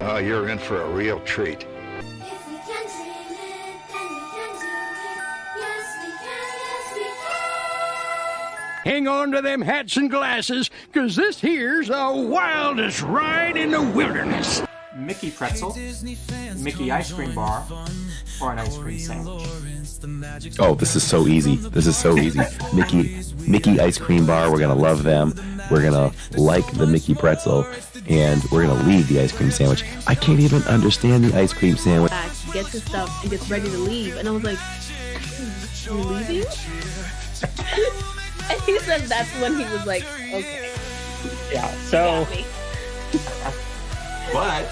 Oh, you're in for a real treat. If we can dream it, then we can do it. Yes, we can, yes, we can. Hang on to them hats and glasses, 'cause this here's the wildest ride in the wilderness. Mickey pretzel, Mickey ice cream bar, or an ice cream sandwich. Oh, this is so easy. This is so easy. Mickey ice cream bar. We're gonna love them. We're gonna like the Mickey pretzel, and we're gonna leave the ice cream sandwich. I can't even understand the ice cream sandwich. Gets his stuff and gets ready to leave, and I was like, "You leaving?" And he said that's when he was like, "Okay." Yeah. So. Got me. But,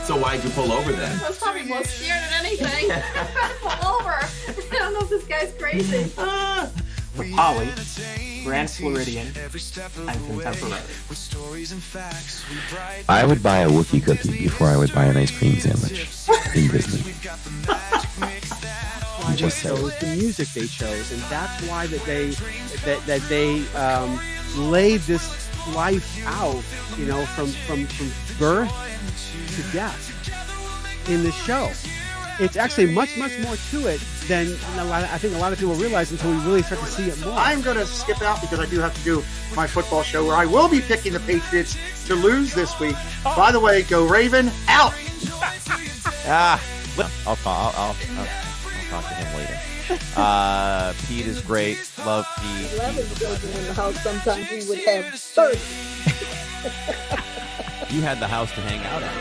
so why'd you pull over then? I was probably more scared than anything. Pull over. I don't know if this guy's crazy. With Holly, Grand Floridian, and Contemporary. I would buy a Wookiee cookie before I would buy an ice cream sandwich in Disney. Why they chose the music they chose, and that's why that they laid this life out, you know, from birth to death in the show. It's actually much more to it than I think a lot of people realize until we really start to see it more. I'm going to skip out because I do have to do my football show where I will be picking the Patriots to lose this week. By the way, go Raven, out! I'll talk to him later. Pete is great. Love Pete. 11 children in the house. Sometimes we would have 30. You had the house to hang out at.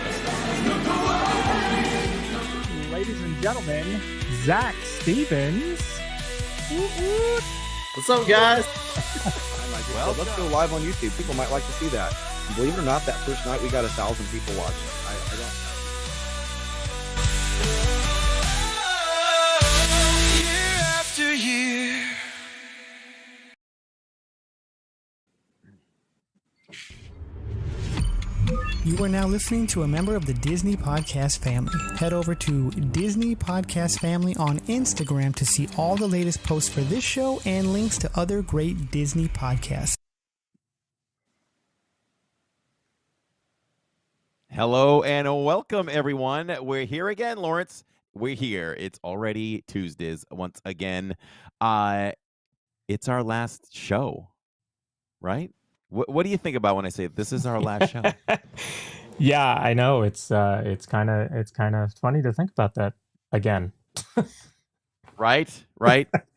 Ladies and gentlemen, Zach Stevens. What's up, guys? Well, let's go live on YouTube. People might like to see that. And believe it or not, that first night we got 1,000 people watching. I don't. Year after year. You are now listening to a member of the Disney Podcast family. Head over to Disney Podcast Family on Instagram to see all the latest posts for this show and links to other great Disney podcasts. hello and welcome, everyone. We're here again, Lawrence. We're here. It's already Tuesdays once again. It's our last show, right? What do you think about when I say this is our last show? Yeah, I know. It's kind of funny to think about that again. Right.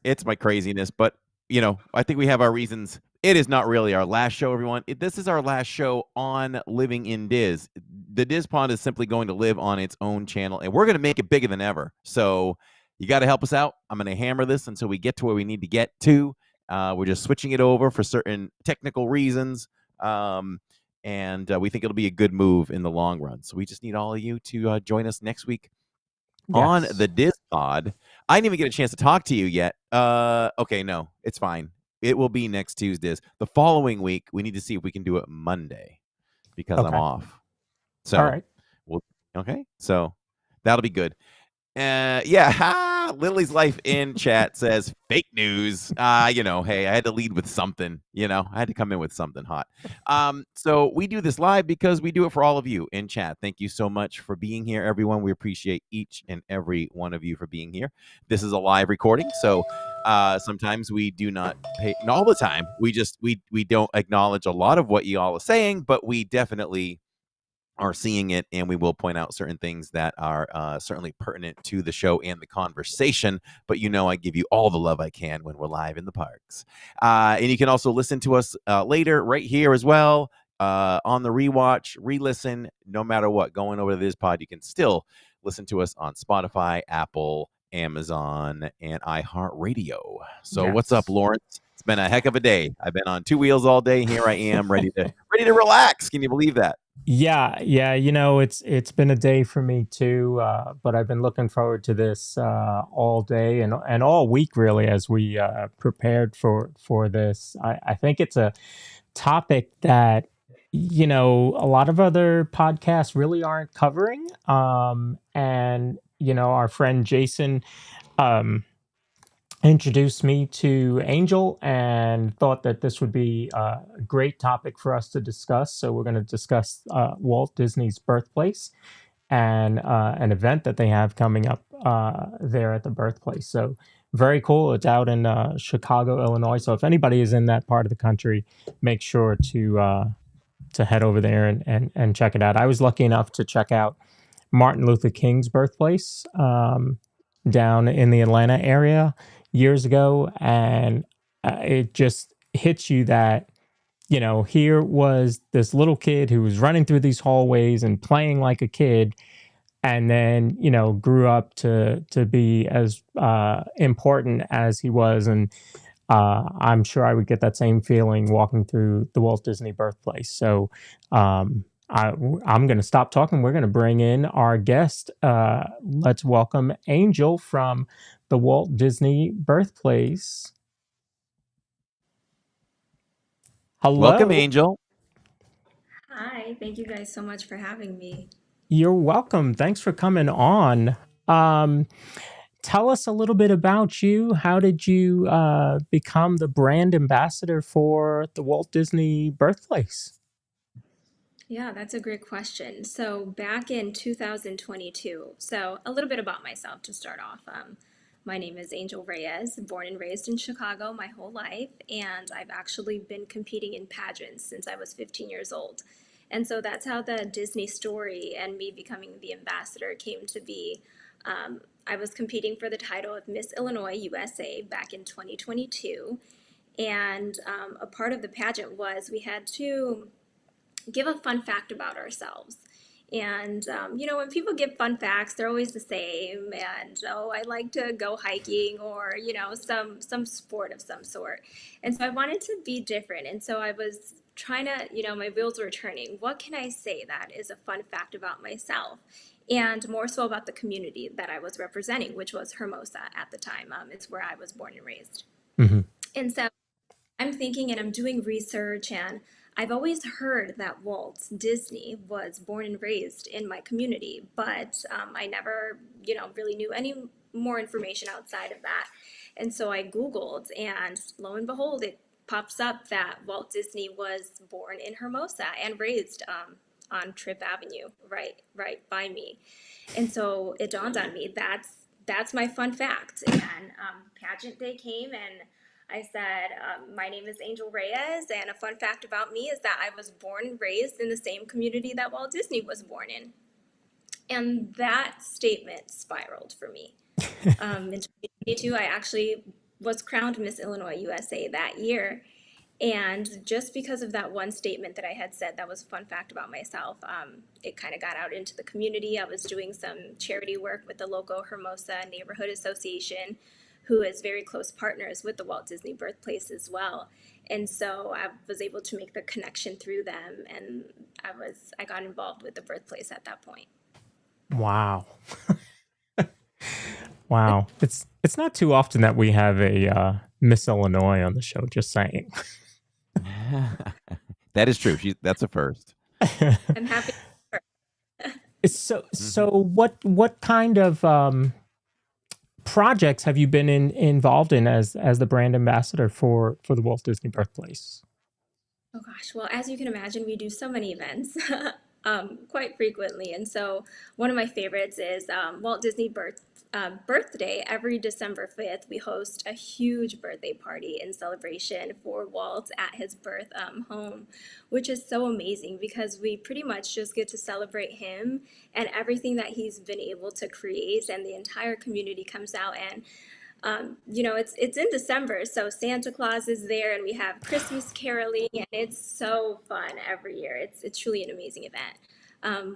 It's my craziness, but I think we have our reasons. It is not really our last show, everyone. This is our last show on Living in Diz. The DIZPod is simply going to live on its own channel, and we're going to make it bigger than ever. So you got to help us out. I'm going to hammer this until we get to where we need to get to. We're just switching it over for certain technical reasons, and we think it'll be a good move in the long run. So we just need all of you to join us next week on the DIZPod. I didn't even get a chance to talk to you yet. Okay, no, it's fine. It will be next Tuesdays. The following week, we need to see if we can do it Monday because I'm off. So, all right. Okay, so that'll be good. Lily's Life in chat says fake news. Hey, I had to lead with something, I had to come in with something hot. So we do this live because we do it for all of you in chat. Thank you so much for being here, everyone. We appreciate each and every one of you for being here. This is a live recording, so sometimes we do not pay, and all the time we don't acknowledge a lot of what you all are saying, but we definitely are seeing it, and we will point out certain things that are certainly pertinent to the show and the conversation. But I give you all the love I can when we're live in the parks. And you can also listen to us later right here as well on the rewatch, re-listen, no matter what. Going over to this pod, you can still listen to us on Spotify, Apple, Amazon, and iHeartRadio. So What's up, Lawrence? It's been a heck of a day. I've been on two wheels all day. Here I am, ready to relax. Can you believe that? Yeah. It's been a day for me too, but I've been looking forward to this all day and all week, really, as we prepared for this. I think it's a topic that a lot of other podcasts really aren't covering, and our friend Jason introduced me to Angel and thought that this would be a great topic for us to discuss. So we're going to discuss Walt Disney's Birthplace and an event that they have coming up there at the birthplace. So very cool. It's out in Chicago, Illinois. So if anybody is in that part of the country, make sure to head over there and check it out. I was lucky enough to check out Martin Luther King's birthplace down in the Atlanta area years ago, and it just hits you that, you know, here was this little kid who was running through these hallways and playing like a kid, and then, you know, grew up to be as important as he was. And I'm sure I would get that same feeling walking through the Walt Disney Birthplace. So I'm going to stop talking. We're going to bring in our guest. Let's welcome Angel from the Walt Disney Birthplace. Hello. Welcome, Angel. Hi, thank you guys so much for having me. You're welcome. Thanks for coming on. Tell us a little bit about you. How did you become the brand ambassador for the Walt Disney Birthplace? Yeah, that's a great question. So back in 2022, so a little bit about myself to start off. My name is Angel Reyes, born and raised in Chicago my whole life, and I've actually been competing in pageants since I was 15 years old. And so that's how the Disney story and me becoming the ambassador came to be. I was competing for the title of Miss Illinois USA back in 2022, and a part of the pageant was we had to give a fun fact about ourselves. And, you know, when people give fun facts, they're always the same. And, oh, I like to go hiking or, you know, some sport of some sort. And so I wanted to be different. And so I was trying to, you know, my wheels were turning. What can I say that is a fun fact about myself? And more so about the community that I was representing, which was Hermosa at the time. It's where I was born and raised. Mm-hmm. And so I'm thinking and I'm doing research, and I've always heard that Walt Disney was born and raised in my community, but I never, you know, really knew any more information outside of that. And so I Googled, and lo and behold, it pops up that Walt Disney was born in Hermosa and raised on Tripp Avenue, right by me. And so it dawned on me that's my fun fact. And pageant day came, and I said, my name is Angel Reyes, and a fun fact about me is that I was born and raised in the same community that Walt Disney was born in. And that statement spiraled for me. In 2022, I actually was crowned Miss Illinois USA that year. And just because of that one statement that I had said that was a fun fact about myself, it kind of got out into the community. I was doing some charity work with the local Hermosa Neighborhood Association, who is very close partners with the Walt Disney Birthplace as well. And so I was able to make the connection through them, and I got involved with the birthplace at that point. Wow. Wow. It's not too often that we have a Miss Illinois on the show, just saying. That is true. That's a first. I'm happy. So what kind of projects have you been involved in as the brand ambassador for the Walt Disney Birthplace? Oh gosh, well, as you can imagine, we do so many events quite frequently. And so one of my favorites is Walt Disney birthday. Every December 5th, we host a huge birthday party in celebration for Walt at his birth home, which is so amazing because we pretty much just get to celebrate him and everything that he's been able to create, and the entire community comes out. And you know, it's in December, so Santa Claus is there, and we have Christmas caroling, and it's so fun every year. It's truly an amazing event.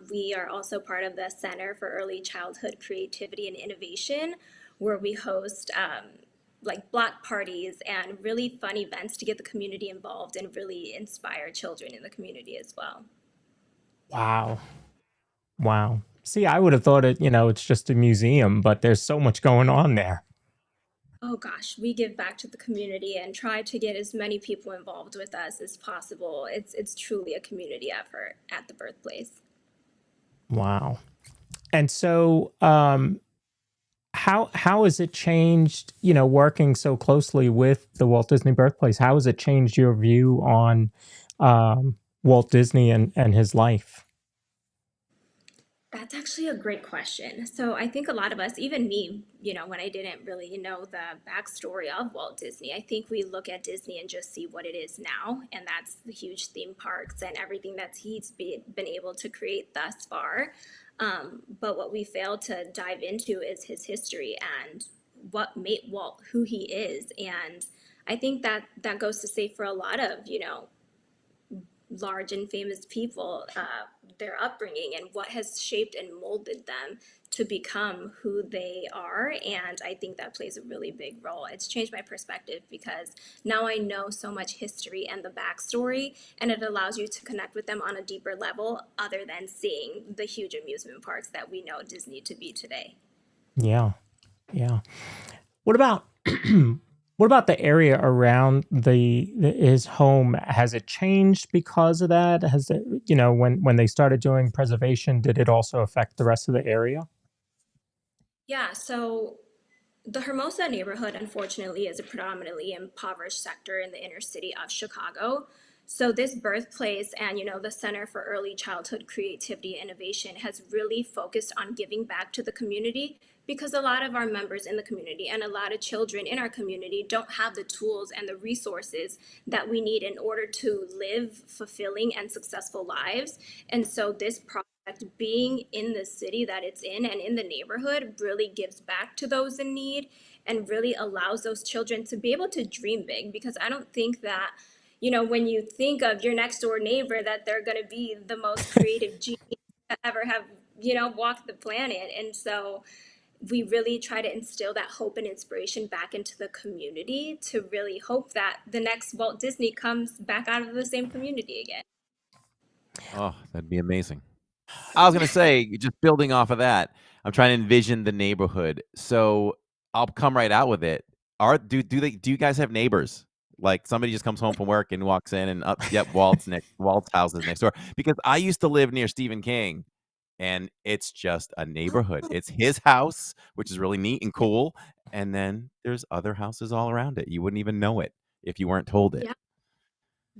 We are also part of the Center for Early Childhood Creativity and Innovation, where we host like block parties and really fun events to get the community involved and really inspire children in the community as well. Wow. See, I would have thought it's just a museum, but there's so much going on there. Oh gosh, we give back to the community and try to get as many people involved with us as possible. It's truly a community effort at the birthplace. Wow. And so how has it changed, working so closely with the Walt Disney Birthplace? How has it changed your view on Walt Disney and his life? That's actually a great question. So I think a lot of us, even me, when I didn't really know the backstory of Walt Disney, I think we look at Disney and just see what it is now, and that's the huge theme parks and everything that he's been able to create thus far. But what we fail to dive into is his history and what made Walt who he is. And I think that goes to say for a lot of, large and famous people, their upbringing and what has shaped and molded them to become who they are. And I think that plays a really big role. It's changed my perspective because now I know so much history and the backstory, and it allows you to connect with them on a deeper level other than seeing the huge amusement parks that we know Disney to be today. Yeah. Yeah. What about what about the area around his home? Has it changed because of that? Has it, when they started doing preservation, did it also affect the rest of the area? Yeah, so the Hermosa neighborhood, unfortunately, is a predominantly impoverished sector in the inner city of Chicago. So this birthplace and, the Center for Early Childhood Creativity and Innovation has really focused on giving back to the community because a lot of our members in the community and a lot of children in our community don't have the tools and the resources that we need in order to live fulfilling and successful lives. And so this project, being in the city that it's in and in the neighborhood, really gives back to those in need and really allows those children to be able to dream big, because I don't think that, when you think of your next door neighbor, that they're going to be the most creative genius to ever have, walked the planet. And so we really try to instill that hope and inspiration back into the community to really hope that the next Walt Disney comes back out of the same community again. Oh, that'd be amazing. I was gonna say, just building off of that, I'm trying to envision the neighborhood. So I'll come right out with it. Do you guys have neighbors? Like somebody just comes home from work and walks in and up, yep, Walt's house is next door. Because I used to live near Stephen King, and it's just a neighborhood. It's his house, which is really neat and cool, and then there's other houses all around it. You wouldn't even know it if you weren't told it. Yeah,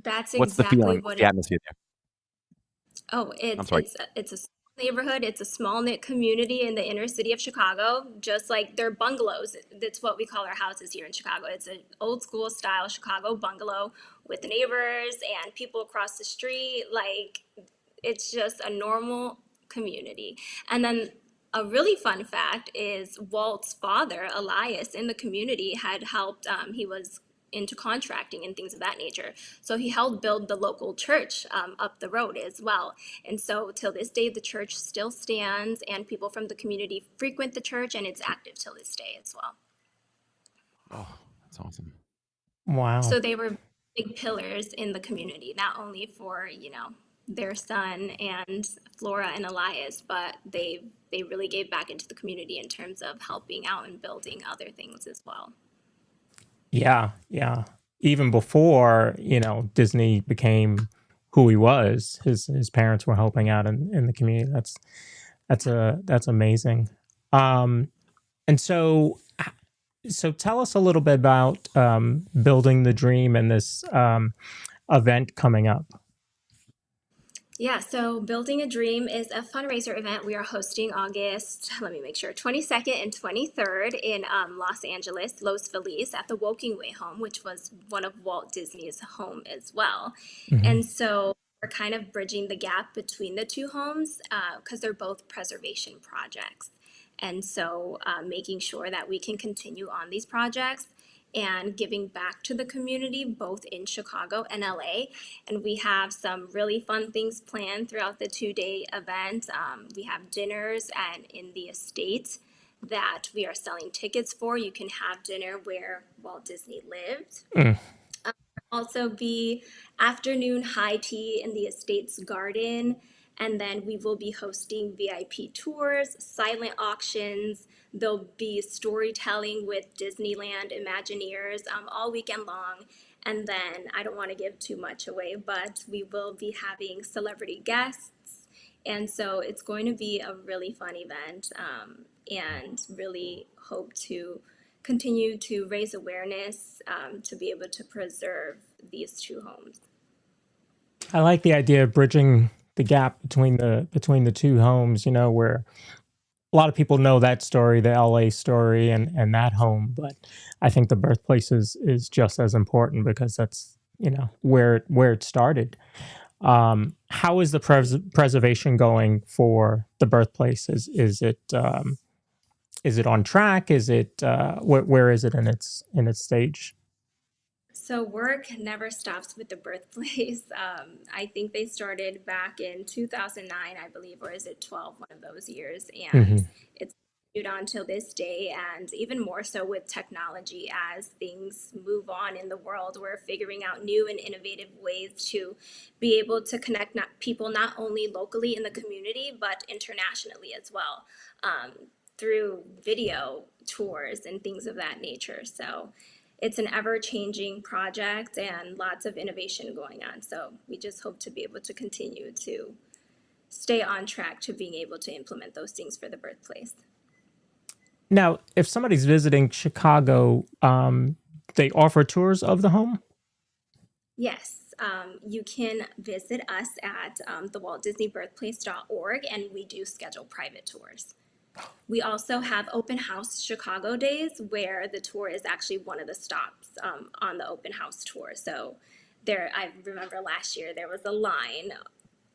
that's What's the exactly feeling? What's what the it. atmosphere there? Oh, I'm it's sorry. it's a small neighborhood. It's a small knit community in the inner city of Chicago. Just like they're bungalows. That's what we call our houses here in Chicago. It's an old school style Chicago bungalow with neighbors and people across the street. Like it's just a normal community. And then a really fun fact is Walt's father, Elias, in the community had helped. He was into contracting and things of that nature. So he helped build the local church up the road as well. And so till this day, the church still stands and people from the community frequent the church, and it's active till this day as well. Oh, that's awesome. Wow. So they were big pillars in the community, not only for, their son and Flora and Elias, but they really gave back into the community in terms of helping out and building other things as well. Yeah, yeah. Even before, Disney became who he was, his parents were helping out in the community. That's amazing. And so tell us a little bit about building the dream and this event coming up. Yeah, so Building a Dream is a fundraiser event we are hosting August, let me make sure, 22nd and 23rd in Los Angeles, Los Feliz, at the Woking Way home, which was one of Walt Disney's home as well. And so we're kind of bridging the gap between the two homes because they're both preservation projects. And so making sure that we can continue on these projects and giving back to the community, both in Chicago and LA. And we have some really fun things planned throughout the 2-day event. We have dinners and in the estate that we are selling tickets for. You can have dinner where Walt Disney lived. Also be afternoon high tea in the estate's garden. And then we will be hosting VIP tours, silent auctions. There'll be storytelling with Disneyland Imagineers all weekend long. And then I don't want to give too much away, but we will be having celebrity guests. And so it's going to be a really fun event. and really hope to continue to raise awareness to be able to preserve these two homes. I like the idea of bridging the gap between the two homes, where a lot of people know that story, the LA story and that home, but I think the birthplace is just as important because that's, where it started. How is the preservation going for the birthplace? Is it on track? Is it where is it in its stage? So work never stops with the birthplace. I think they started back in 2009, I believe, or is it 12, one of those years, and it's continued on till this day, and even more so with technology. As things move on in the world, we're figuring out new and innovative ways to be able to connect people not only locally in the community but internationally as well, through video tours and things of that nature. So it's an ever-changing project and lots of innovation going on. So we just hope to be able to continue to stay on track to being able to implement those things for the birthplace. Now, if somebody's visiting Chicago, they offer tours of the home? Yes, you can visit us at the WaltDisneyBirthplace.org, and we do schedule private tours. We also have open house Chicago days where the tour is actually one of the stops on the open house tour. So I remember last year there was a line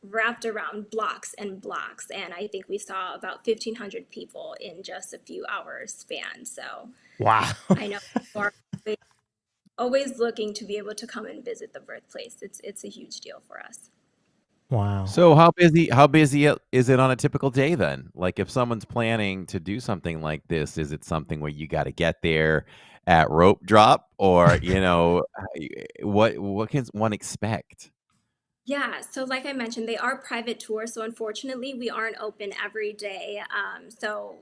wrapped around blocks and blocks, and I think we saw about 1,500 people in just a few hours span. So wow, I know people are always looking to be able to come and visit the birthplace. It's a huge deal for us. Wow. So how busy is it on a typical day then? Like if someone's planning to do something like this, is it something where you got to get there at rope drop, or what can one expect? Yeah, so like I mentioned, they are private tours, so unfortunately we aren't open every day. So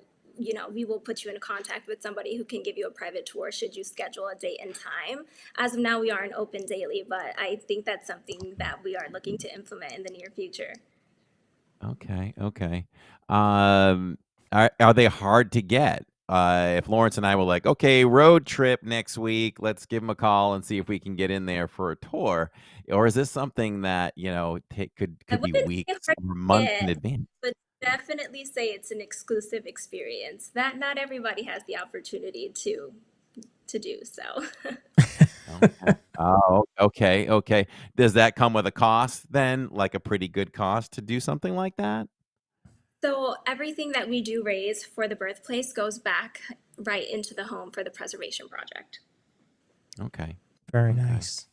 we will put you in contact with somebody who can give you a private tour should you schedule a date and time. As of now, we aren't open daily, but I think that's something that we are looking to implement in the near future. Okay. Are they hard to get? If Lawrence and I were like, okay, road trip next week, let's give them a call and see if we can get in there for a tour, or is this something that could I be wouldn't say weeks it's hard or to months in get, advance? but definitely say it's an exclusive experience that not everybody has the opportunity to do so. Okay. Oh, okay. Does that come with a cost then? Like a pretty good cost to do something like that? So everything that we do raise for the birthplace goes back right into the home for the preservation project. Okay. Very nice.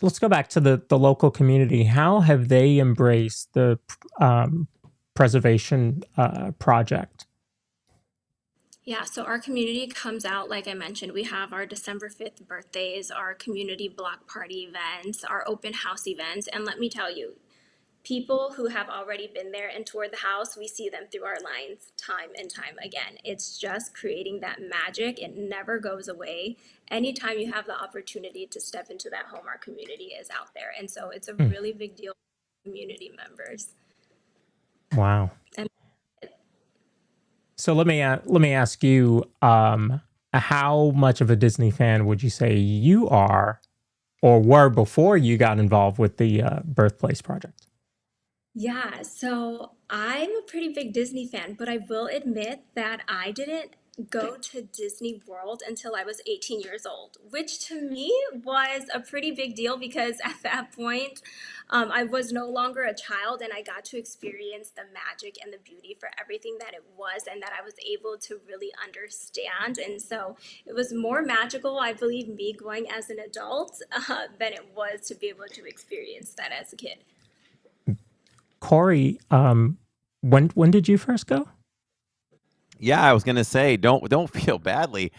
Let's go back to the local community. How have they embraced the preservation project? Yeah, so our community comes out, like I mentioned, we have our December 5th birthdays, our community block party events, our open house events, and let me tell you, people who have already been there and toured the house, we see them through our lines time and time again. It's just creating that magic. It never goes away. Anytime you have the opportunity to step into that home, our community is out there. And so it's a really big deal for community members. Wow. And So let me ask you, how much of a Disney fan would you say you are, or were before you got involved with the Birthplace project? yeah, so I'm a pretty big Disney fan, but I will admit that I didn't go to Disney World until I was 18 years old, which to me was a pretty big deal because at that point, I was no longer a child and I got to experience the magic and the beauty for everything that it was and that I was able to really understand. And so it was more magical, I believe, me going as an adult than it was to be able to experience that as a kid. Corey, when did you first go? Yeah, I was gonna say, don't feel badly.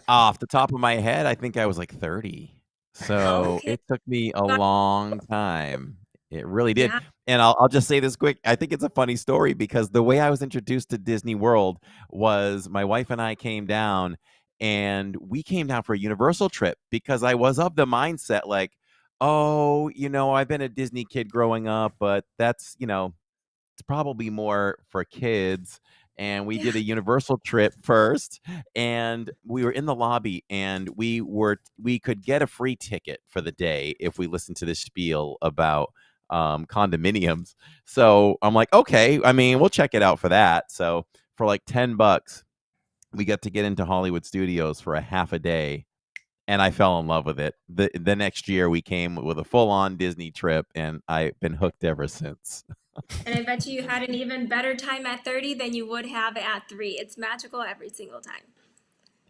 Off the top of my head, I think I was like 30. So Okay. it took me a long time. It really did. Yeah. And I'll just say this quick. I think it's a funny story because the way I was introduced to Disney World was my wife and I came down, and we came down for a Universal trip because I was of the mindset like, oh, I've been a Disney kid growing up, but that's, it's probably more for kids. And we Yeah. did a Universal trip first, and we were in the lobby, and we could get a free ticket for the day if we listened to this spiel about condominiums. So I'm like, okay, I mean, we'll check it out for that. So for like $10, we got to get into Hollywood Studios for a half a day, and I fell in love with it. The next year we came with a full-on Disney trip, and I've been hooked ever since. And I bet you had an even better time at 30 than you would have at 3. It's magical every single time.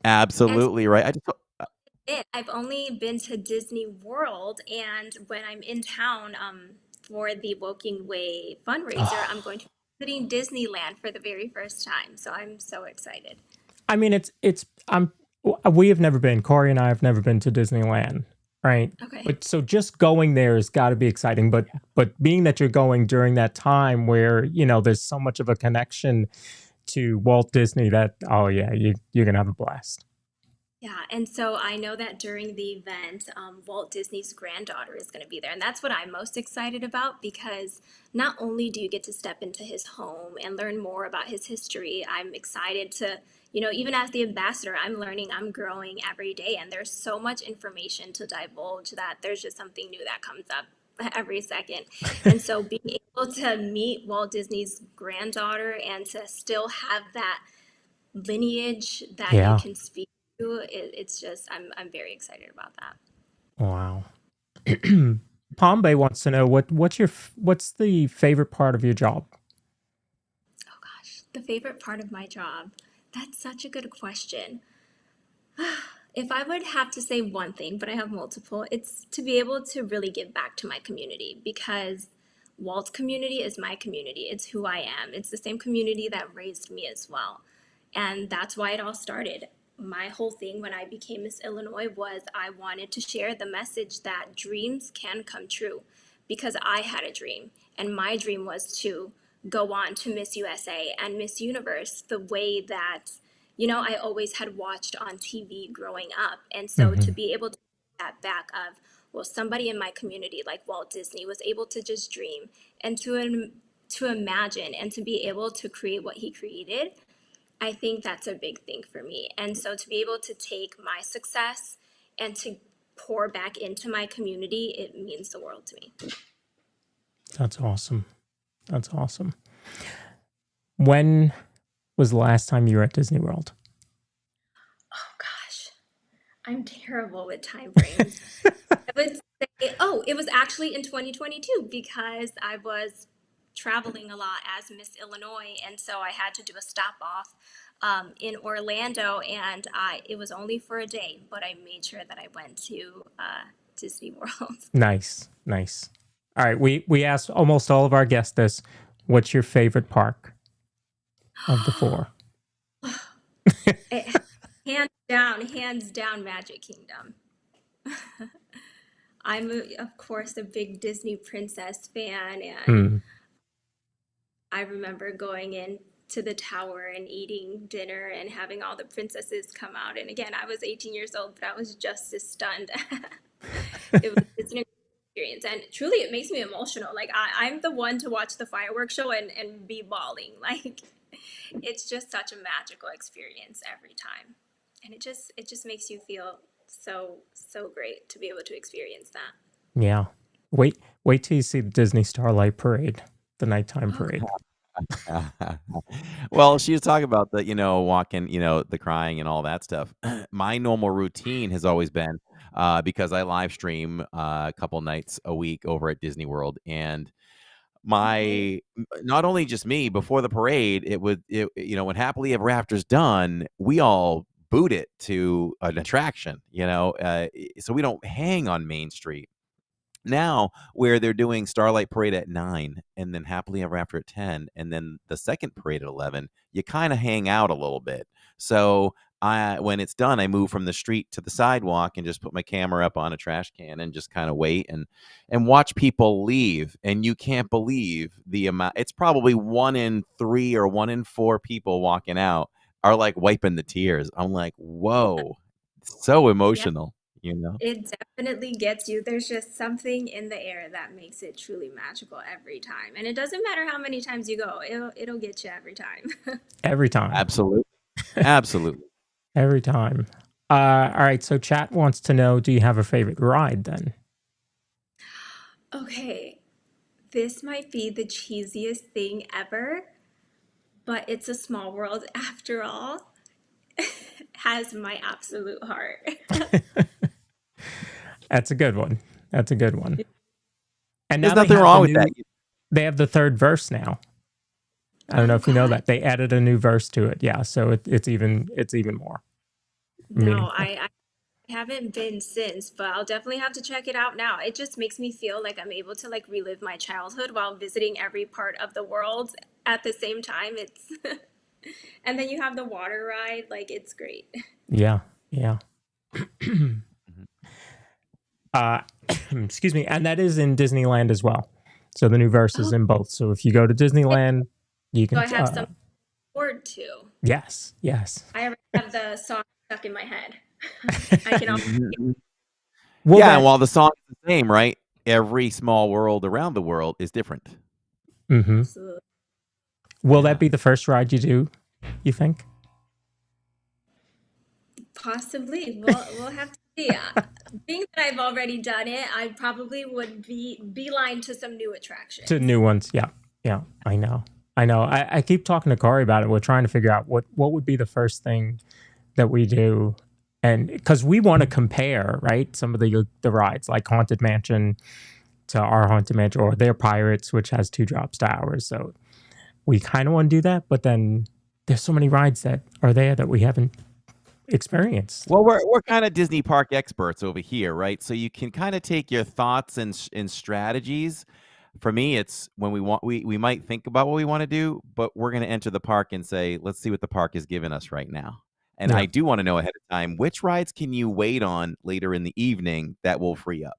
Absolutely right. I've only been to Disney World, and when I'm in town for the Woking Way fundraiser, I'm going to be visiting Disneyland for the very first time. So I'm so excited. I mean, we have never been. Corey and I have never been to Disneyland, right? Okay. But so just going there has got to be exciting. But being that you're going during that time where there's so much of a connection to Walt Disney, that you're gonna have a blast. Yeah, and so I know that during the event, Walt Disney's granddaughter is going to be there. And that's what I'm most excited about, because not only do you get to step into his home and learn more about his history, I'm excited to, even as the ambassador, I'm learning, I'm growing every day. And there's so much information to divulge that there's just something new that comes up every second. And so being able to meet Walt Disney's granddaughter and to still have that lineage that you can speak, it's just I'm very excited about that. Wow. Palm Bay wants to know what's the favorite part of your job? Oh gosh, the favorite part of my job. That's such a good question. If I would have to say one thing, but I have multiple, it's to be able to really give back to my community, because Walt's community is my community. It's who I am. It's the same community that raised me as well. And that's why it all started. My whole thing when I became Miss Illinois was I wanted to share the message that dreams can come true, because I had a dream, and my dream was to go on to Miss USA and Miss Universe the way that, I always had watched on TV growing up. And so to be able to get that back of, well, somebody in my community like Walt Disney was able to just dream and to imagine and to be able to create what he created, I think that's a big thing for me. And so to be able to take my success and to pour back into my community, it means the world to me. That's awesome. That's awesome. When was the last time you were at Disney World? Oh gosh, I'm terrible with time frames. I would say, it was actually in 2022, because I was traveling a lot as Miss Illinois, and so I had to do a stop off in Orlando, and it was only for a day, but I made sure that I went to Disney World. Nice. All right, we asked almost all of our guests this. What's your favorite park of the 4? Hands down, Magic Kingdom. I'm, of course, a big Disney princess fan, and I remember going in to the tower and eating dinner and having all the princesses come out. And again, I was 18 years old, but I was just as stunned. It's an experience, and truly it makes me emotional. Like I'm the one to watch the fireworks show and be bawling. Like it's just such a magical experience every time. And it just makes you feel so great to be able to experience that. Yeah. Wait till you see the Disney Starlight Parade, the nighttime parade. Well, she was talking about the, walking, the crying and all that stuff. My normal routine has always been, because I live stream a couple nights a week over at Disney World, and not only just me before the parade, when Happily Ever After's done, we all boot it to an attraction, so we don't hang on Main Street. Now, where they're doing Starlight Parade at 9 and then Happily Ever After at 10 and then the second parade at 11, you kind of hang out a little bit. So when it's done, I move from the street to the sidewalk and just put my camera up on a trash can and just kind of wait and watch people leave. And you can't believe the amount. It's probably 1 in 3 or 1 in 4 people walking out are like wiping the tears. I'm like, whoa, so emotional, You know. It definitely gets you. There's just something in the air that makes it truly magical every time. And it doesn't matter how many times you go, it'll get you every time. Every time. Absolutely. Absolutely. Every time. All right. So chat wants to know, do you have a favorite ride then? Okay, this might be the cheesiest thing ever, but it's a small world after all. Has my absolute heart. That's a good one. That's a good one. And There's now nothing wrong with that. They have the third verse now. I don't know if you know that. They added a new verse to it. Yeah, so it's even more. No, meaningful. I haven't been since, but I'll definitely have to check it out now. It just makes me feel like I'm able to like relive my childhood while visiting every part of the world at the same time. It's and then you have the water ride, like it's great. Yeah, yeah. Excuse me, and that is in Disneyland as well. So the new verse is in both. So if you go to Disneyland, you So can. I have some forward to. Yes, yes. I already have the song stuck in my head. I can also Well, yeah, that- and while the song is the same, right? Every small world around the world is different. Mhm. absolutely. Will that be the first ride you do? You think? Possibly. We'll have to see. Being that I've already done it, I probably would be beeline to some new attractions. To new ones, yeah, yeah. I know. I keep talking to Corey about it. We're trying to figure out what would be the first thing that we do, and because we want to compare, right? Some of the rides like Haunted Mansion to our Haunted Mansion, or their Pirates, which has 2 drops to ours. So we kind of want to do that, but then there's so many rides that are there that we haven't experienced. Well, we're kind of Disney park experts over here, right? So you can kind of take your thoughts and strategies. For me, it's when we might think about what we want to do, but we're going to enter the park and say, let's see what the park is giving us right now. And Yeah. I do want to know ahead of time, which rides can you wait on later in the evening that will free up?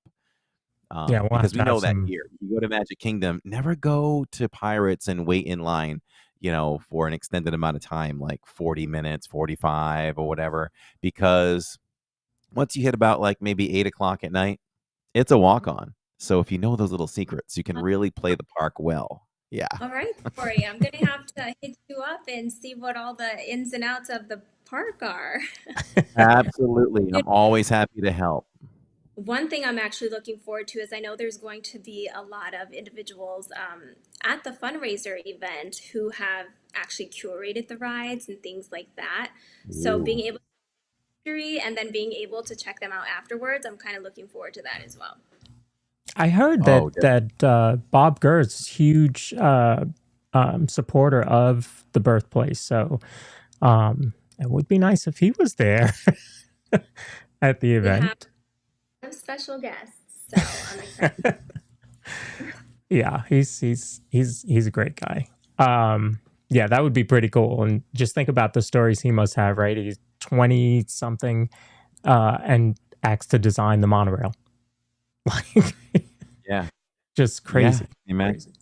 Yeah, we'll because have we to know have that some- here. You go to Magic Kingdom, never go to Pirates and wait in line, for an extended amount of time, like 40 minutes, 45 or whatever, because once you hit about like maybe 8 o'clock at night, it's a walk on. So if you know those little secrets, you can really play the park well. Yeah. All right, Corey, I'm gonna have to hit you up and see what all the ins and outs of the park are. Absolutely. I'm always happy to help. One thing I'm actually looking forward to is I know there's going to be a lot of individuals at the fundraiser event who have actually curated the rides and things like that. So being able to and then being able to check them out afterwards, I'm kind of looking forward to that as well. I heard that Bob Gurr's huge supporter of the birthplace, so it would be nice if he was there at the We event. have special guests, so I'm excited. Yeah, he's a great guy. Yeah, that would be pretty cool. And just think about the stories he must have, right? He's 20 something and asked to design the monorail. Like, Yeah. just crazy. Yeah. Amen. Crazy.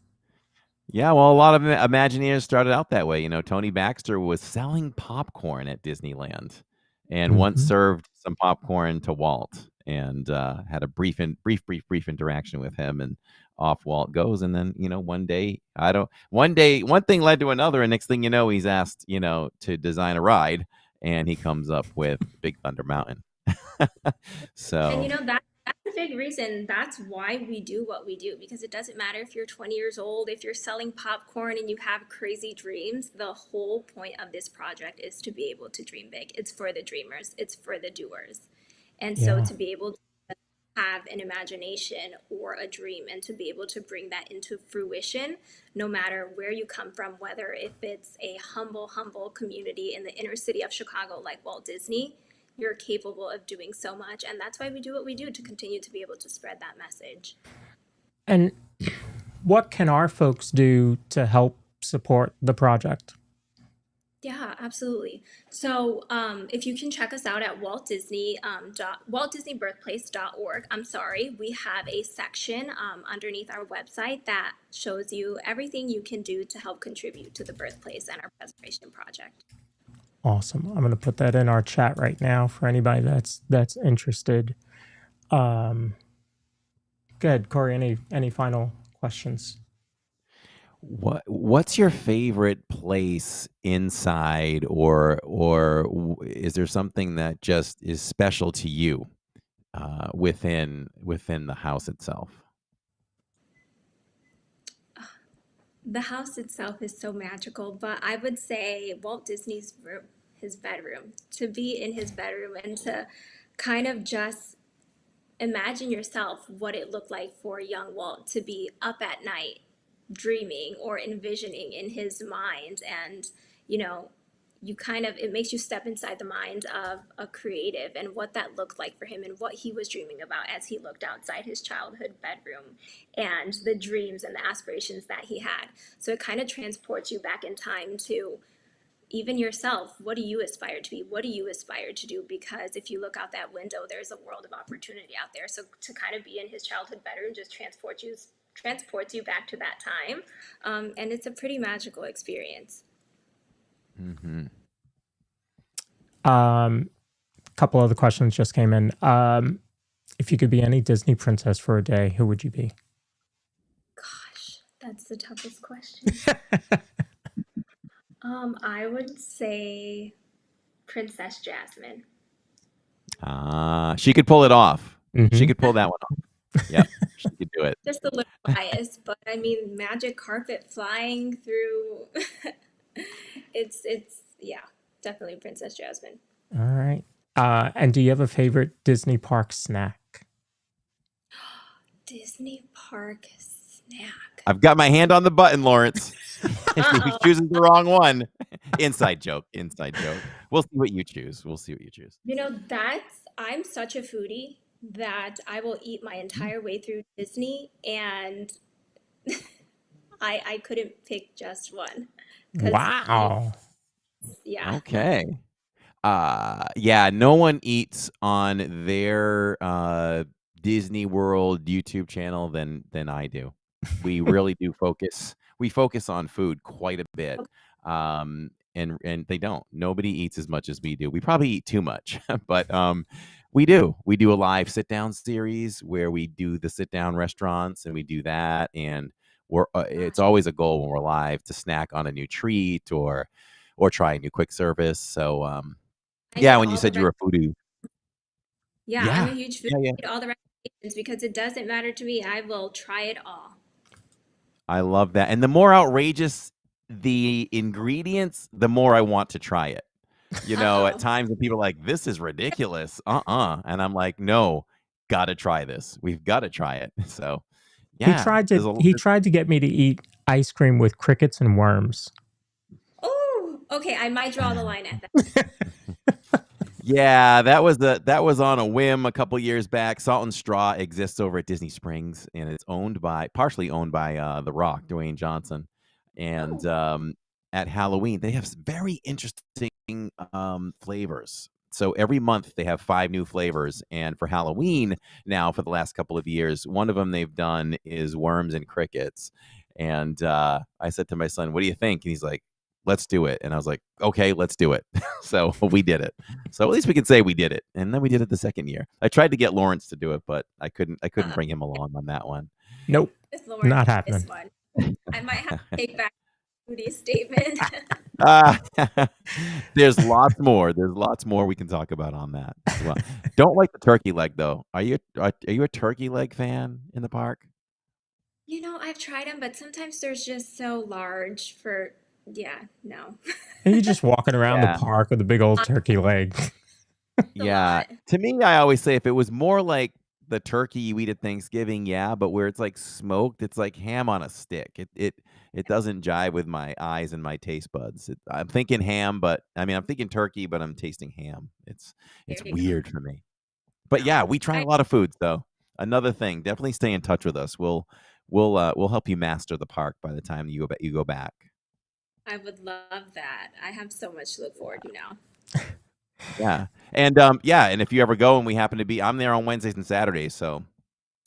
Yeah, well, a lot of Imagineers started out that way. Tony Baxter was selling popcorn at Disneyland, and once served some popcorn to Walt, and had a brief interaction with him, and off Walt goes. And then one day, one thing led to another, and next thing you know, he's asked to design a ride, and he comes up with Big Thunder Mountain. So And that's a big reason. That's why we do what we do, because it doesn't matter if you're 20 years old, if you're selling popcorn and you have crazy dreams. The whole point of this project is to be able to dream big. It's for the dreamers. It's for the doers. And so Yeah. to be able to have an imagination or a dream and to be able to bring that into fruition, no matter where you come from, whether if it's a humble community in the inner city of Chicago like Walt Disney, you're capable of doing so much. And that's why we do what we do, to continue to be able to spread that message. And what can our folks do to help support the project? Yeah, absolutely. So if you can check us out at WaltDisneyBirthplace.org, we have a section underneath our website that shows you everything you can do to help contribute to the birthplace and our preservation project. Awesome. I'm going to put that in our chat right now for anybody that's interested. Good, Corey. Any final questions? What's your favorite place inside, or is there something that just is special to you within the house itself? The house itself is so magical, but I would say Walt Disney's room, his bedroom. To be in his bedroom and to kind of just imagine yourself what it looked like for young Walt to be up at night dreaming or envisioning in his mind. And you know, it makes you step inside the mind of a creative and what that looked like for him and what he was dreaming about as he looked outside his childhood bedroom and the dreams and the aspirations that he had. So it kind of transports you back in time to even yourself. What do you aspire to be? What do you aspire to do? Because if you look out that window, there's a world of opportunity out there. So to kind of be in his childhood bedroom just transports you back to that time. And it's a pretty magical experience. Mm-hmm. Couple other questions just came in. If you could be any Disney princess for a day, who would you be? Gosh, that's the toughest question. I would say Princess Jasmine. She could pull it off. Mm-hmm. She could pull that one off. Yeah, she could do it. Just a little biased, but I mean, magic carpet flying through. it's yeah, definitely Princess Jasmine. All right. And do you have a favorite Disney park snack? Disney park snack. I've got my hand on the button, Lawrence. If he chooses the wrong one, inside joke. We'll see what you choose. You know, I'm such a foodie that I will eat my entire way through Disney, and I couldn't pick just one. Wow. Yeah. Okay. Yeah, no one eats on their Disney World YouTube channel than I do. We really do focus. We focus on food quite a bit. And they don't. Nobody eats as much as we do. We probably eat too much, but we do. We do a live sit down series where we do the sit down restaurants, and we do that, and it's always a goal when we're live to snack on a new treat or try a new quick service. So yeah, when you said you were a foodie. Yeah, I'm a huge foodie. Yeah. I eat all the recommendations because it doesn't matter to me. I will try it all. I love that. And the more outrageous the ingredients, the more I want to try it. You know, at times when people are like, this is ridiculous. And I'm like, no, gotta try this. We've got to try it. So yeah. He tried to get me to eat ice cream with crickets and worms. Oh, okay. I might draw the line at that. Yeah, that was on a whim a couple years back. Salt and Straw exists over at Disney Springs, and it's partially owned by The Rock, Dwayne Johnson. And at Halloween, they have very interesting flavors. So every month they have 5 new flavors, and for Halloween now, for the last couple of years, one of them they've done is worms and crickets. And I said to my son, "What do you think?" And he's like, "Let's do it." And I was like, "Okay, let's do it." So we did it. So at least we can say we did it. And then we did it the second year. I tried to get Lawrence to do it, but I couldn't bring him along on that one. Nope. Not happening. This one. I might have to take back the foodie statement. There's lots more. There's lots more we can talk about on that as well. Don't like the turkey leg though. Are you a turkey leg fan in the park? You know, I've tried them, but sometimes they're just so large for. Yeah, no. And you're just walking around the park with a big old turkey leg. Yeah. To me, I always say if it was more like the turkey you eat at Thanksgiving, yeah, but where it's like smoked, it's like ham on a stick. It doesn't jive with my eyes and my taste buds. I'm thinking ham, but I mean I'm thinking turkey, but I'm tasting ham. It's weird for me. But yeah, we try a lot of foods though. Another thing, definitely stay in touch with us. We'll help you master the park by the time you go back. I would love that. I have so much to look forward to now. Yeah. And and if you ever go and we happen to be, I'm there on Wednesdays and Saturdays, so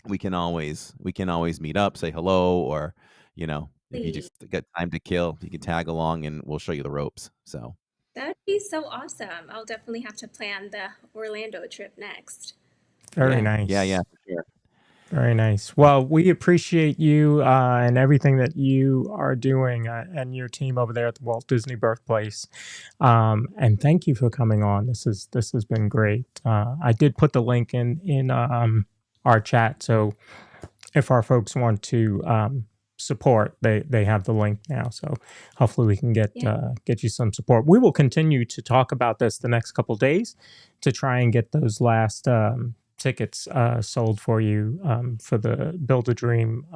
we can always meet up, say hello, or if you just got time to kill, you can tag along and we'll show you the ropes. So That'd be so awesome. I'll definitely have to plan the Orlando trip next. Very Yeah. nice. Yeah, for sure. Very nice. Well, we appreciate you and everything that you are doing and your team over there at the Walt Disney Birthplace. And thank you for coming on. This has been great. I did put the link in our chat, so if our folks want to support, they have the link now. So hopefully we can get you some support. We will continue to talk about this the next couple days to try and get those last tickets sold for you for the Build a Dream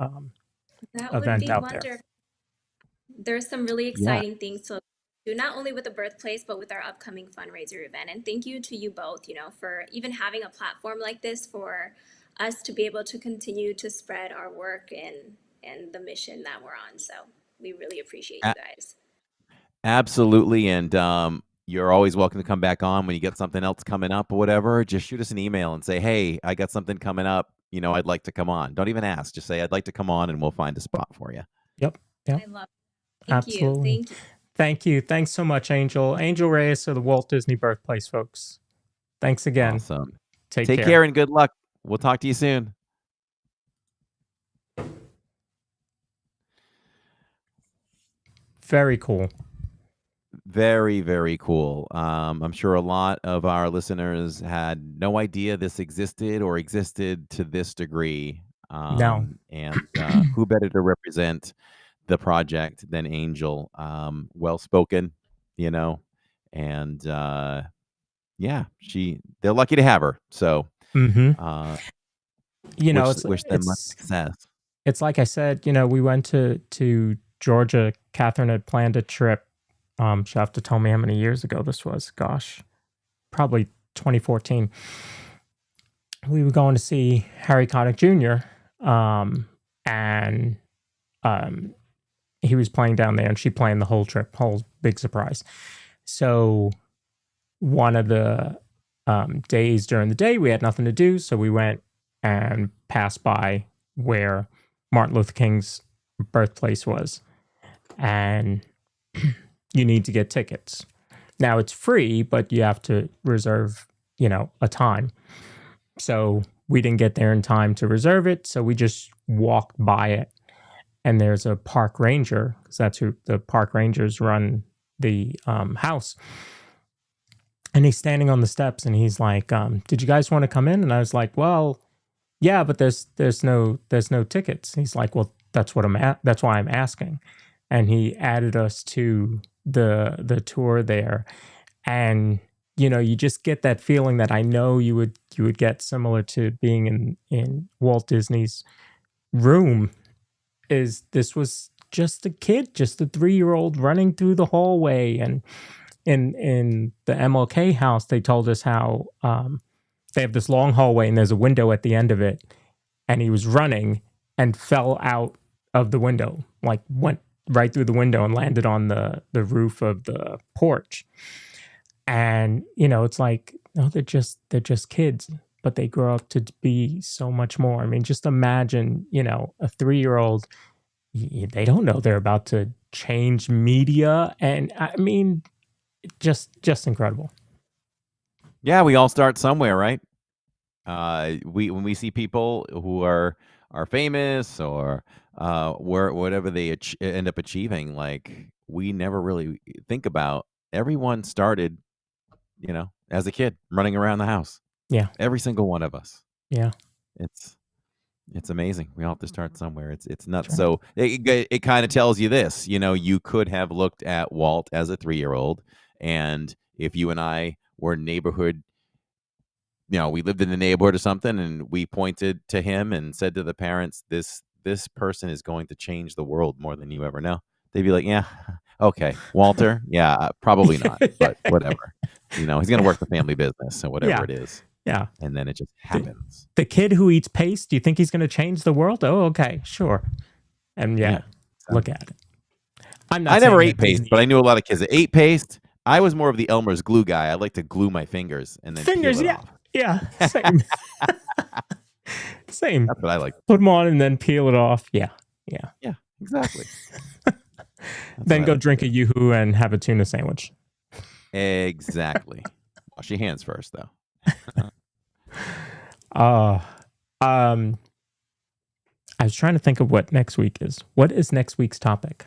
That would event be out wonderful. there. There's some really Yeah. exciting things to do, not only with the birthplace, but with our upcoming fundraiser event. And thank you to you both, for even having a platform like this for us to be able to continue to spread our work and the mission that we're on. So we really appreciate you guys. Absolutely. And you're always welcome to come back on when you get something else coming up or whatever. Just shoot us an email and say, hey, I got something coming up. I'd like to come on. Don't even ask. Just say, I'd like to come on, and we'll find a spot for you. Yep. I love it. Thank Absolutely. you. Thank you. Thank you. Thanks so much, Angel. Angel Reyes of the Walt Disney Birthplace, folks. Thanks again. Awesome. Take care and good luck. We'll talk to you soon. Very cool. Very, very cool. I'm sure a lot of our listeners had no idea this existed or existed to this degree. No. And who better to represent the project than Angel? Well-spoken, and yeah, they're lucky to have her. So, wish them much success. It's like I said, we went to Georgia. Catherine had planned a trip. She'll have to tell me how many years ago this was. Gosh, probably 2014. We were going to see Harry Connick Jr. And he was playing down there, and she planned the whole trip, whole big surprise. So one of the days during the day, we had nothing to do, so we went and passed by where Martin Luther King's birthplace was. And you need to get tickets. Now it's free, but you have to reserve, a time. So we didn't get there in time to reserve it, so we just walked by it. And there's a park ranger, because that's who the park rangers run the house. And he's standing on the steps, and he's like, "Did you guys want to come in?" And I was like, "Well, yeah, but there's no tickets." He's like, "Well, that's why I'm asking." And he added us to the tour there, and you just get that feeling that I know you would get, similar to being in Walt Disney's room. This was just a kid, just a 3-year-old running through the hallway. And in the MLK house, they told us how they have this long hallway and there's a window at the end of it, and he was running and fell out of the window, like went right through the window and landed on the roof of the porch. And it's like, no, they're just kids, but they grow up to be so much more. I mean, just imagine, a 3-year-old, they don't know they're about to change media. And I mean, just incredible. Yeah, we all start somewhere, right? When we see people who are famous or whatever they end up achieving, like, we never really think about everyone started, as a kid running around the house. Yeah, every single one of us. Yeah, it's amazing. We all have to start somewhere. It's nuts. Right. So it kind of tells you this. You could have looked at Walt as a 3-year-old, and if you and I were neighborhood. We lived in the neighborhood or something, and we pointed to him and said to the parents, this person is going to change the world more than you ever know. They'd be like, yeah, okay, Walter, yeah, probably not, but whatever. He's going to work the family business or whatever it is. Yeah. And then it just happens. The kid who eats paste, do you think he's going to change the world? Oh, okay, sure. And look at it. I never ate paste, but I knew a lot of kids that ate paste. I was more of the Elmer's glue guy. I like to glue my fingers and then peel it off. Yeah, same. Same. That's what I like. Put them on and then peel it off. Yeah, exactly. Then go drink a Yoo-hoo and have a tuna sandwich. Exactly. Wash your hands first, though. Uh, um, I was trying to think of what next week is. What is next week's topic?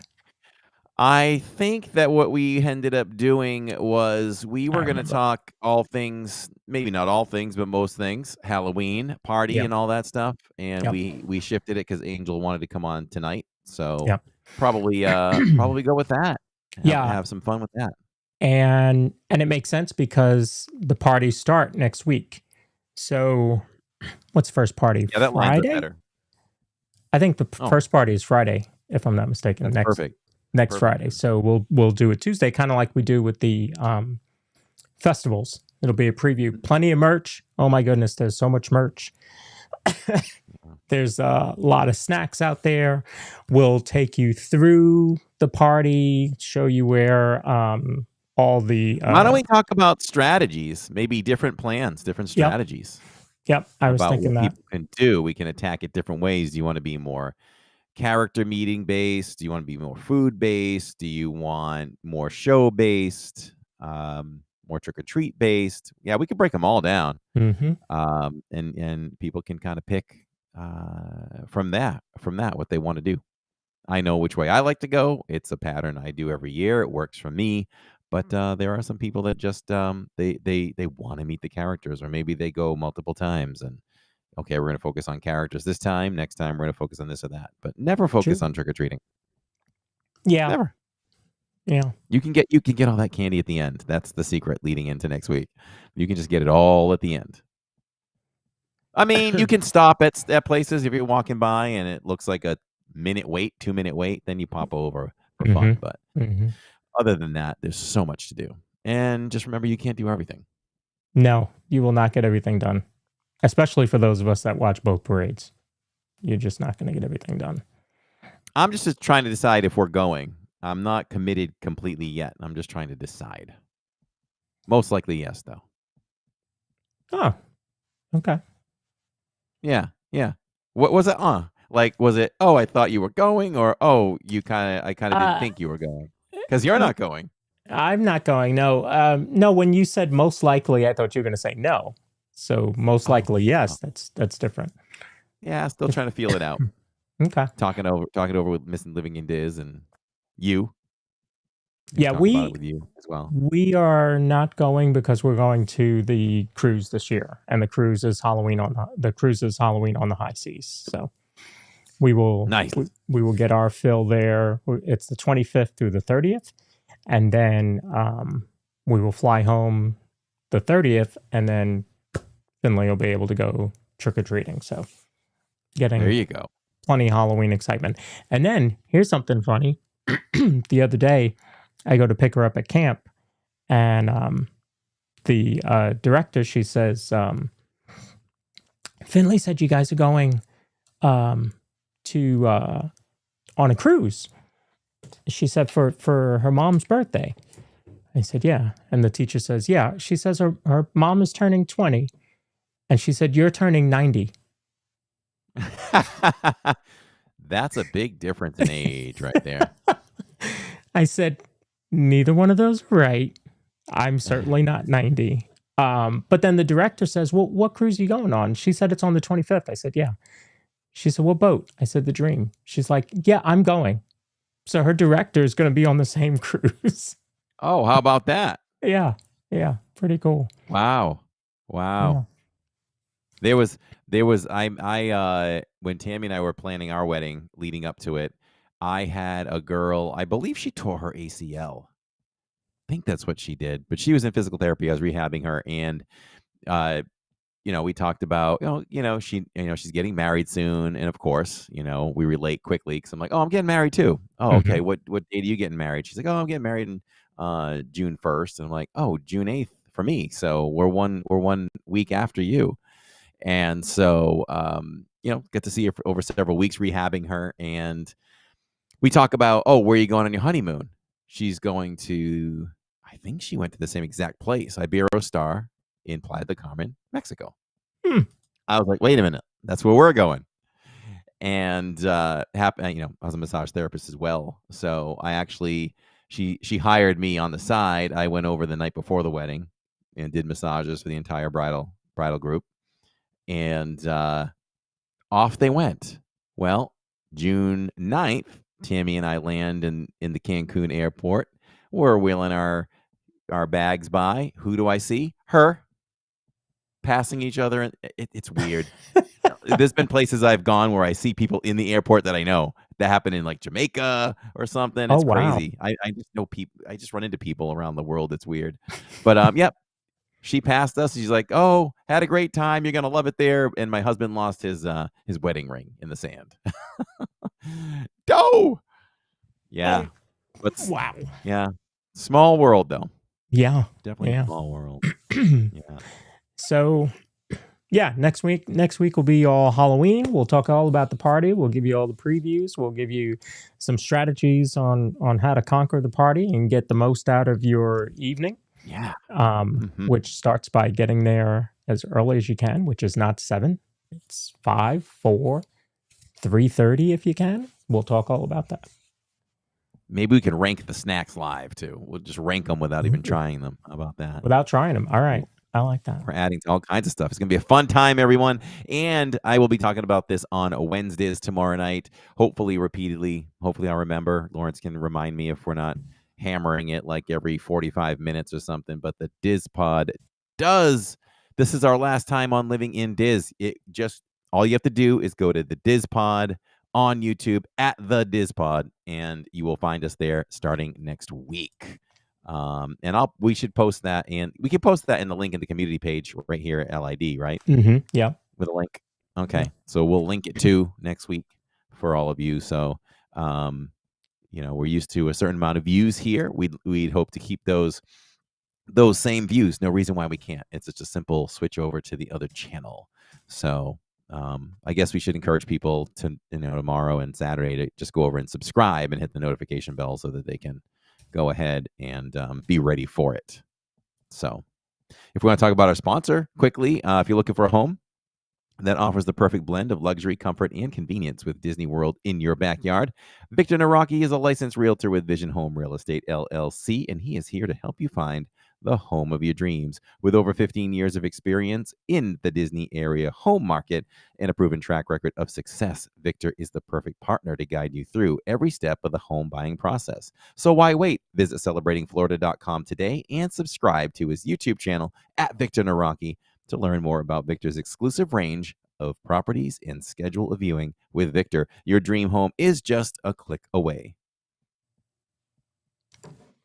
I think that what we ended up doing was we were going to remember. talk all things, maybe not all things, but most things, Halloween party Yep. and all that stuff. And Yep. we shifted it because Angel wanted to come on tonight. So Yep. probably go with that. Yeah. Have some fun with that. And it makes sense because the parties start next week. So what's first party? Yeah, that lines up Friday? better. I think the Oh. first party is Friday, if I'm not mistaken. That's perfect. Next Perfect. Friday. So we'll do it Tuesday, kind of like we do with the festivals. It'll be a preview. Plenty of merch. Oh my goodness, there's so much merch. There's a lot of snacks out there. We'll take you through the party, show you where all the Why don't we talk about strategies? Maybe different plans, different Yep. strategies. Yep, I was about thinking what that. people can do. We can attack it different ways. Do you want to be more character meeting based? Do you want to be more food based? Do you want more show based? More trick or treat based? Yeah, we could break them all down. Mm-hmm. And people can kind of pick from that what they want to do. I know which way I like to go. It's a pattern I do every year. It works for me. But there are some people that just they want to meet the characters, or maybe they go multiple times and okay, we're going to focus on characters this time. Next time, we're going to focus on this or that, but never focus True. on trick or treating. Yeah. Never. Yeah. You can get all that candy at the end. That's the secret leading into next week. You can just get it all at the end. I mean, you can stop at places if you're walking by and it looks like a 2-minute wait, then you pop over for fun. But other than that, there's so much to do. And just remember, you can't do everything. No, you will not get everything done. Especially for those of us that watch both parades. You're just not going to get everything done. I'm just trying to decide if we're going. I'm not committed completely yet. I'm just trying to decide. Most likely, yes, though. Oh, okay. Yeah. What was it? Like, was it? Oh, I thought you were going, or oh, I kind of didn't think you were going because you're not going. I'm not going. No, no. When you said most likely, I thought you were going to say no. So most likely, yes. That's different. Yeah, still trying to feel it out. Okay. Talking over with Miss Living in Diz and you. Yeah, Talk about it with you as well. We are not going because we're going to the cruise this year, and the cruise is Halloween on the high seas. So we will we will get our fill there. It's the 25th through the 30th, and then we will fly home the 30th, and then Finley will be able to go trick or treating. So getting there you go. Plenty of Halloween excitement. And then here's something funny. The other day, I go to pick her up at camp, and the director, she says, Finley said you guys are going to on a cruise. She said for her mom's birthday. I said, yeah. And the teacher says, yeah. She says her mom is turning 20, and she said, you're turning 90. That's a big difference in age right there. I said, neither one of those are right. I'm certainly not 90. But then the director says, well, what cruise are you going on? She said, it's on the 25th. I said, yeah. She said, what boat? I said, the Dream. She's like, yeah, I'm going. So her director is going to be on the same cruise. Oh, how about that? Yeah. Pretty cool. Wow. Yeah. There was I when Tammy and I were planning our wedding leading up to it, I had a girl, I believe she tore her ACL. I think that's what she did, but she was in physical therapy. I was rehabbing her, and we talked about she's getting married soon, and of course, we relate quickly because I'm like, oh, I'm getting married too. Oh, okay. What date are you getting married? She's like, oh, I'm getting married in June 1st, and I'm like, oh, June 8th for me. So we're one week after you. And so, get to see her for over several weeks, rehabbing her. And we talk about, oh, where are you going on your honeymoon? She's going to, I think she went to the same exact place, Iberostar in Playa del Carmen, Mexico. I was like, wait a minute, that's where we're going. And, I was a massage therapist as well. So I actually, she hired me on the side. I went over the night before the wedding and did massages for the entire bridal group. and off they went. Well, June 9th, Tammy and I land in the Cancun airport. We're wheeling our bags by. Who do I see? Her. Passing each other. And it's weird. There's been places I've gone where I see people in the airport that I know. That happened in like Jamaica or something. Oh, It's wow. crazy. I just know people. I just run into people around the world. It's weird. But yep. She passed us. She's like, "Oh, had a great time. You're gonna love it there." And my husband lost his wedding ring in the sand. Go. Yeah. But Wow. yeah. Small world though. Yeah. Definitely Yeah. a small world. Yeah. So, yeah, next week will be all Halloween. We'll talk all about the party. We'll give you all the previews. We'll give you some strategies on how to conquer the party and get the most out of your evening. Yeah. Which starts by getting there as early as you can, which is not 7. It's 5, 4, 3:30 if you can. We'll talk all about that. Maybe we can rank the snacks live too. We'll just rank them without even trying them. How about that? Without trying them. All right. I like that. We're adding to all kinds of stuff. It's going to be a fun time, everyone. And I will be talking about this on Wednesdays tomorrow night, hopefully repeatedly. Hopefully I'll remember. Lawrence can remind me if we're not hammering it like every 45 minutes or something. But the DIZPod does. This is our last time on Living in Diz. It just, all you have to do is go to the DIZPod on YouTube at the DIZPod, and you will find us there starting next week. And we should post that, and we can post that in the link in the community page right here at LID, right? Yeah. With a link. Okay. So we'll link it to next week for all of you. So, we're used to a certain amount of views here. We'd hope to keep those same views. No reason why we can't. It's just a simple switch over to the other channel. So, I guess we should encourage people to, tomorrow and Saturday to just go over and subscribe and hit the notification bell so that they can go ahead and be ready for it. So if we want to talk about our sponsor quickly, if you're looking for a home that offers the perfect blend of luxury, comfort, and convenience with Disney World in your backyard, Victor Naraki is a licensed realtor with Vision Home Real Estate, LLC, and he is here to help you find the home of your dreams. With over 15 years of experience in the Disney area home market and a proven track record of success, Victor is the perfect partner to guide you through every step of the home buying process. So why wait? Visit celebratingflorida.com today and subscribe to his YouTube channel at Victor Naraki to learn more about Victor's exclusive range of properties and schedule a viewing. With Victor, your dream home is just a click away.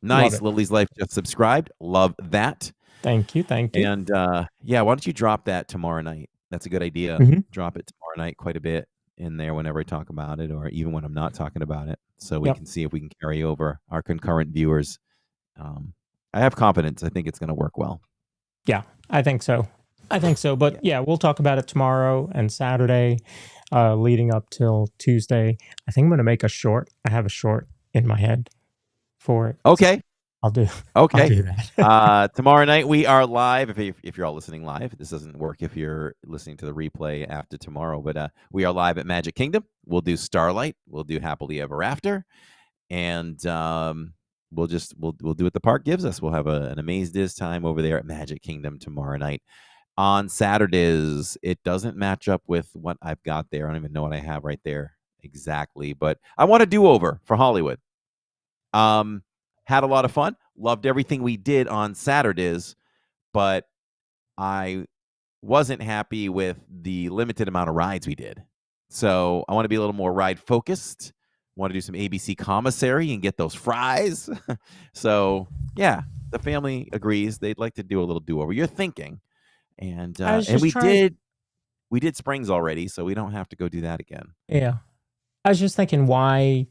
Nice. Lily's Life just subscribed. Love that. Thank you. And why don't you drop that tomorrow night? That's a good idea. Drop it tomorrow night quite a bit in there whenever I talk about it, or even when I'm not talking about it, so we can see if we can carry over our concurrent viewers. I have confidence. I think it's going to work well. Yeah, I think so. But yeah, we'll talk about it tomorrow and Saturday, leading up till Tuesday. I think I'm going to make a short. I have a short in my head for it. Okay. I'll do that. Tomorrow night we are live. If you're all listening live, this doesn't work if you're listening to the replay after tomorrow. But we are live at Magic Kingdom. We'll do Starlight. We'll do Happily Ever After, and we'll do what the park gives us. We'll have an Amaze Diz time over there at Magic Kingdom tomorrow night. On Saturdays, it doesn't match up with what I've got there. I don't even know what I have right there exactly, but I want a do-over for Hollywood. Had a lot of fun. Loved everything we did on Saturdays, but I wasn't happy with the limited amount of rides we did. So I want to be a little more ride focused. Want to do some ABC commissary and get those fries. So yeah, the family agrees. They'd like to do a little do-over. You're thinking. And we did Springs already, so we don't have to go do that again. Yeah. I was just thinking, why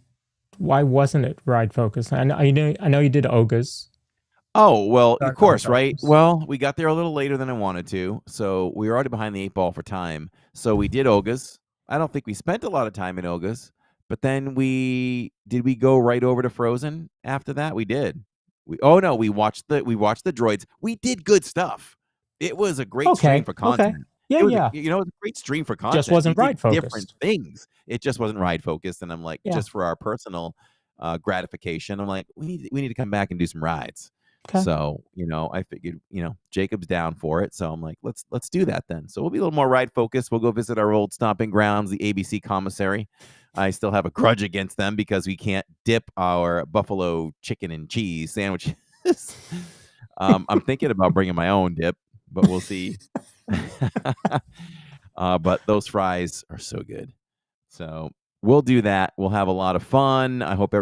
wasn't it ride focused? I know you did Oga's. Oh, well, of course, right? Well, we got there a little later than I wanted to, so we were already behind the 8 ball for time. So we did Oga's. I don't think we spent a lot of time in Oga's, but then we go right over to Frozen after that? We did. We watched the droids. We did good stuff. It was a great stream for content. Okay. Yeah, it was a great stream for content. Just wasn't ride focused. Different things. It just wasn't ride focused, and I'm like, just for our personal gratification, I'm like, we need to come back and do some rides. Okay. So, I figured, Jacob's down for it. So I'm like, let's do that then. So we'll be a little more ride focused. We'll go visit our old stomping grounds, the ABC commissary. I still have a grudge against them because we can't dip our buffalo chicken and cheese sandwiches. I'm thinking about bringing my own dip, but we'll see. But those fries are so good. So we'll do that. We'll have a lot of fun. I hope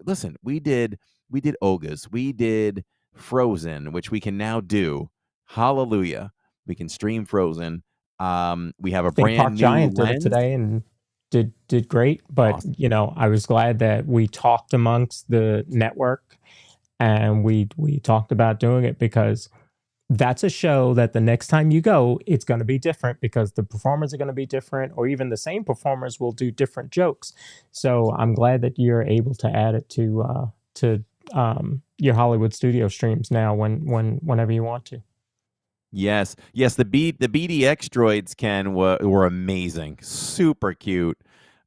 listen, we did Ogas. We did Frozen, which we can now do. Hallelujah. We can stream Frozen. We have a Theme brand Park new Giant did it lens. today and did great. But Awesome. I was glad that we talked amongst the network and we talked about doing it, because that's a show that the next time you go, it's going to be different, because the performers are going to be different, or even the same performers will do different jokes. So I'm glad that you're able to add it to your Hollywood studio streams now whenever you want to. Yes. The BDX droids, Ken, were amazing. Super cute.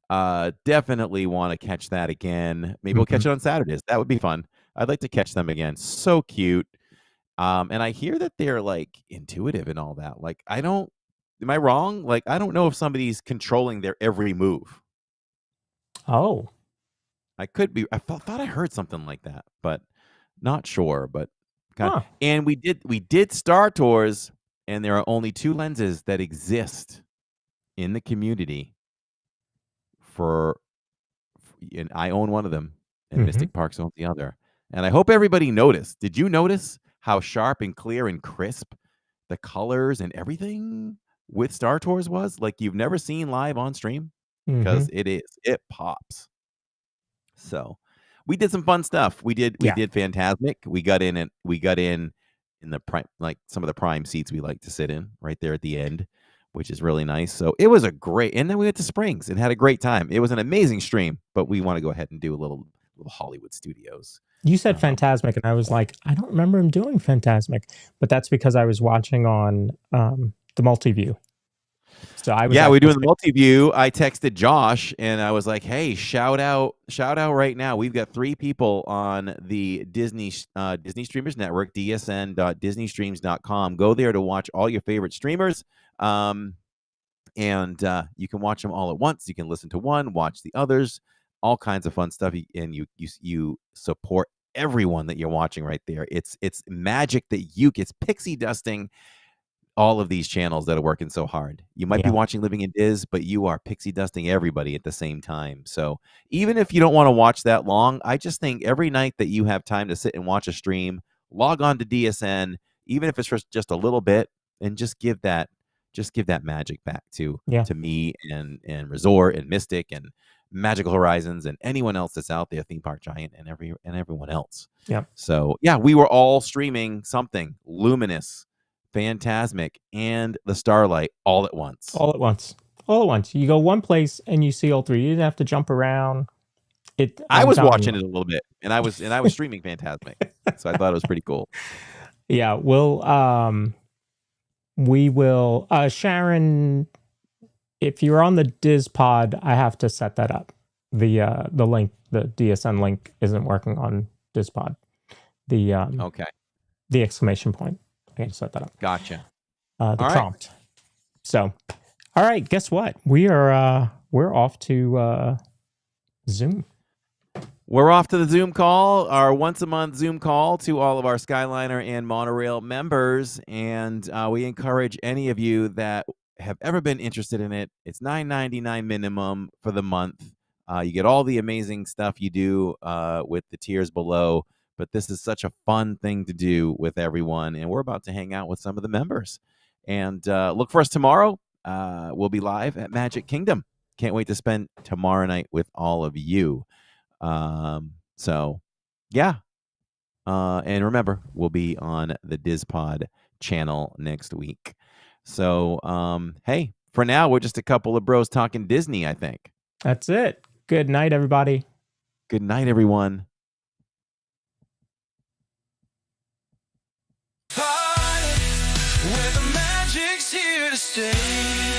Definitely want to catch that again. Maybe we'll catch it on Saturdays. That would be fun. I'd like to catch them again. So cute. And I hear that they're like intuitive and all that. Like, am I wrong? Like, I don't know if somebody's controlling their every move. Oh, I could be. I thought I heard something like that, but not sure. But Huh. and we did Star Tours, and there are only 2 lenses that exist in the community and I own one of them, and Mystic Parks owns the other. And I hope everybody noticed. Did you notice how sharp and clear and crisp the colors and everything with Star Tours was? Like you've never seen live on stream? Because it pops. So we did some fun stuff. We did Fantasmic. We got in the prime, like some of the prime seats we like to sit in right there at the end, which is really nice. So it was and then we went to Springs and had a great time. It was an amazing stream, but we want to go ahead and do a little Hollywood Studios. You said Fantasmic, and I was like, I don't remember him doing Fantasmic, but that's because I was watching on the Multiview. So I was we're doing the Multiview. I texted Josh and I was like, hey, shout out right now. We've got 3 people on the Disney Streamers Network, dsn.disneystreams.com. Go there to watch all your favorite streamers. And you can watch them all at once. You can listen to one, watch the others, all kinds of fun stuff. And you support everyone that you're watching right there. It's magic that it's pixie dusting all of these channels that are working so hard. You might be watching Living in Diz, but you are pixie dusting everybody at the same time. So even if you don't want to watch that long, I just think every night that you have time to sit and watch a stream, log on to DSN, even if it's just a little bit, and just give that magic back to me and Resort and Mystic and Magical Horizons and anyone else that's out there, Theme Park Giant and everyone else. Yeah. So we were all streaming something, Luminous, Fantasmic, and the Starlight all at once. All at once. You go one place and you see all 3. You didn't have to jump around. I was watching it a little bit, and I was streaming Fantasmic, so I thought it was pretty cool. Yeah, we will. Sharon, if you're on the DIZPod, I have to set that up. The link, the DSN link, isn't working on DIZPod. The exclamation point. I can set that up. Gotcha. The prompt. Right. So, all right. Guess what? We're off to Zoom. We're off to the Zoom call, our once a month Zoom call to all of our Skyliner and Monorail members, and we encourage any of you that have ever been interested in it. It's $9.99 minimum for the month. You get all the amazing stuff you do with the tiers below. But this is such a fun thing to do with everyone, and we're about to hang out with some of the members. And look for us tomorrow. We'll be live at Magic Kingdom. Can't wait to spend tomorrow night with all of you. And remember, we'll be on the DIZPod channel next week. So, hey, for now, we're just a couple of bros talking Disney, I think. That's it. Good night, everybody. Good night, everyone. Where the magic's here to stay.